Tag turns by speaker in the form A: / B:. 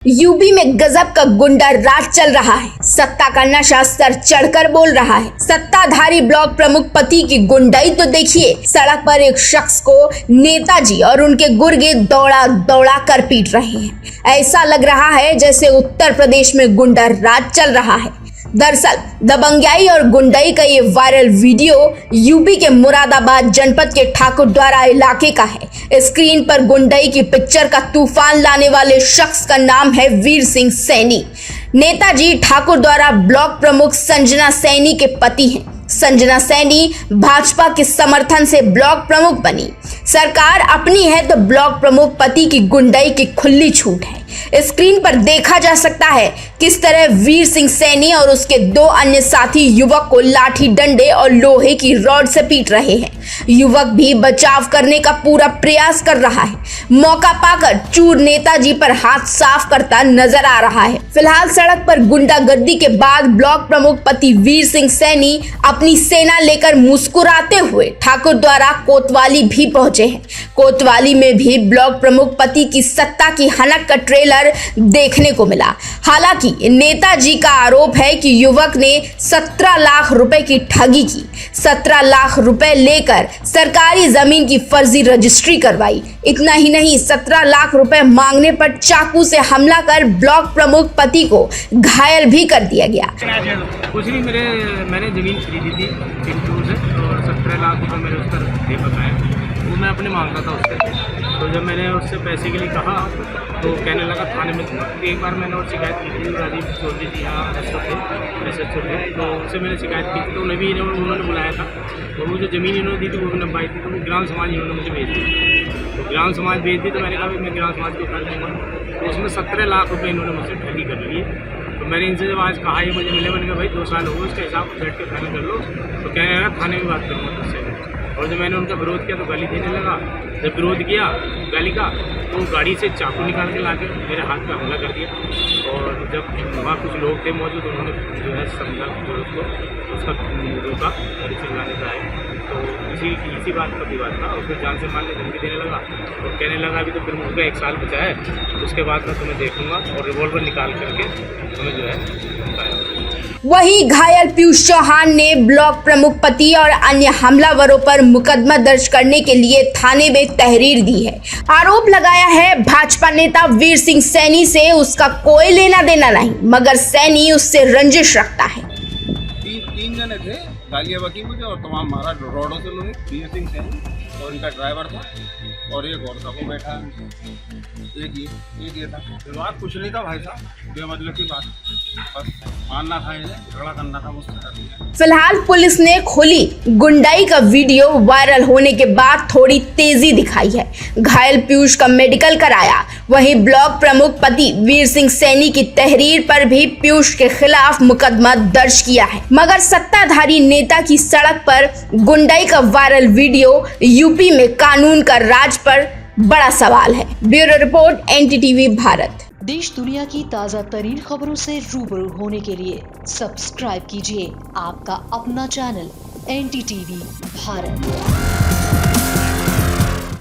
A: UP में गजब का गुंडा राज चल रहा है। सत्ता का नशा सर चढ़कर बोल रहा है। सत्ताधारी ब्लॉक प्रमुख पति की गुंडाई तो देखिए, सड़क पर एक शख्स को नेताजी और उनके गुर्गे दौड़ा दौड़ा कर पीट रहे हैं। ऐसा लग रहा है जैसे उत्तर प्रदेश में गुंडा राज चल रहा है। दरअसल दबंगाई और गुंडाई का ये वायरल वीडियो यूपी के मुरादाबाद जनपद के ठाकुरद्वारा इलाके का है। स्क्रीन पर गुंडाई की पिक्चर का तूफान लाने वाले शख्स का नाम है वीर सिंह सैनी। नेताजी ठाकुरद्वारा ब्लॉक प्रमुख संजना सैनी के पति हैं। संजना सैनी भाजपा के समर्थन से ब्लॉक प्रमुख बनी। सरकार अपनी है तो ब्लॉक प्रमुख पति की गुंडाई की खुली छूट है। स्क्रीन पर देखा जा सकता है किस तरह वीर सिंह सैनी और उसके दो अन्य साथी युवक को लाठी डंडे और लोहे की रॉड से पीट रहे हैं। युवक भी बचाव करने का पूरा प्रयास कर रहा है। मौका पाकर चूर नेताजी पर हाथ साफ करता नजर आ रहा है। फिलहाल सड़क पर गुंडागर्दी के बाद ब्लॉक प्रमुख पति वीर सिंह सैनी अपनी सेना लेकर मुस्कुराते हुए ठाकुरद्वारा कोतवाली भी पहुंचे हैं। कोतवाली में भी ब्लॉक प्रमुख पति की सत्ता की हनक का ट्रेलर देखने को मिला। हालांकि नेताजी का आरोप है कि युवक ने 17 लाख रुपए की ठगी की। 17 लाख रुपए लेकर सरकारी जमीन की फर्जी रजिस्ट्री करवाई। इतना ही नहीं, 17 लाख रुपए मांगने पर चाकू से हमला कर ब्लॉक प्रमुख पति को घायल भी कर दिया गया।
B: कुछ नहीं, मैंने जमीन खरीदी थी चिंटू से और 17 लाख रुपए मैंने उस पर बताया। वो मैं अपने मांग रहा था उससे। तो जब मैंने उससे पैसे के लिए कहा तो कहने लगा थाने में। एक बार मैंने और शिकायत की थी राजीव चौधरी जी यहाँ SHO थे, तो उससे मैंने शिकायत की थी। तो उन्हें भी उन्होंने बुलाया था। तो वो जो ज़मीन इन्होंने दी थी वो भी नंबाई थी। तो वो ग्राम समाज इन्होंने मुझे भेज दी। तो ग्राम समाज भेज दी तो मैंने कहा भाई मैं ग्राम समाज को कर दूँगा। तो उसमें 17 लाख रुपये इन्होंने मुझसे ठगी कर ली है। तो मैंने इनसे जब आज कहा ये मुझे मिले, मैंने कहा भाई 2 साल हो गए, उसके हिसाब से बैठ के फाइनल कर लो। तो कहने लगा थाने में बात करूँगा तुझसे। और जब मैंने उनका विरोध किया तो गाली देने लगा। जब विरोध किया गाली का तो गाड़ी से चाकू निकाल के लाके मेरे हाथ पे हमला कर दिया। और जब वहाँ कुछ लोग थे मौजूद, उन्होंने जो है समझा उसको उसका रोका गाड़ी चिल्लाने का आए। तो इसी बात का विवाद था। उसको जान से मारने धमकी देने लगा और कहने लगा अभी तो फिर मुझे 1 साल बचा है, उसके बाद मैं तुम्हें देखूँगा। और रिवॉल्वर निकाल करके तुम्हें जो है धमकाया।
A: वहीं घायल पीयूष चौहान ने ब्लॉक प्रमुख पति और अन्य हमलावरों पर मुकदमा दर्ज करने के लिए थाने में तहरीर दी है। आरोप लगाया है भाजपा नेता वीर सिंह सैनी से उसका कोई लेना देना नहीं, मगर सैनी उससे रंजिश रखता है।
C: 3 जने थे, गालियाँ बकी मुझे और तमाम मारा रोडों से लोग। वीर सिंह सैनी और इनका ड्राइवर था और एक और था, वो बैठा एक ये था। विवाद कुछ नहीं था भाई साहब, बेमतलब की बात, बस मानना था, झगड़ा करना था मुझसे।
A: फिलहाल पुलिस ने खोली गुंडाई का वीडियो। वायरल होने के बाद थोड़ी तेजी दिखाई है। घायल पीयूष का मेडिकल कराया। वहीं ब्लॉक प्रमुख पति वीर सिंह सैनी की तहरीर पर भी पीयूष के खिलाफ मुकदमा दर्ज किया है। मगर सत्ताधारी नेता की सड़क पर गुंडाई का वायरल वीडियो यूपी में कानून का राज पर बड़ा सवाल है। Bureau report NTTV Bharat.
D: देश दुनिया की ताज़ा तरीन खबरों से रूबरू होने के लिए सब्सक्राइब कीजिए आपका अपना चैनल NTTV भारत।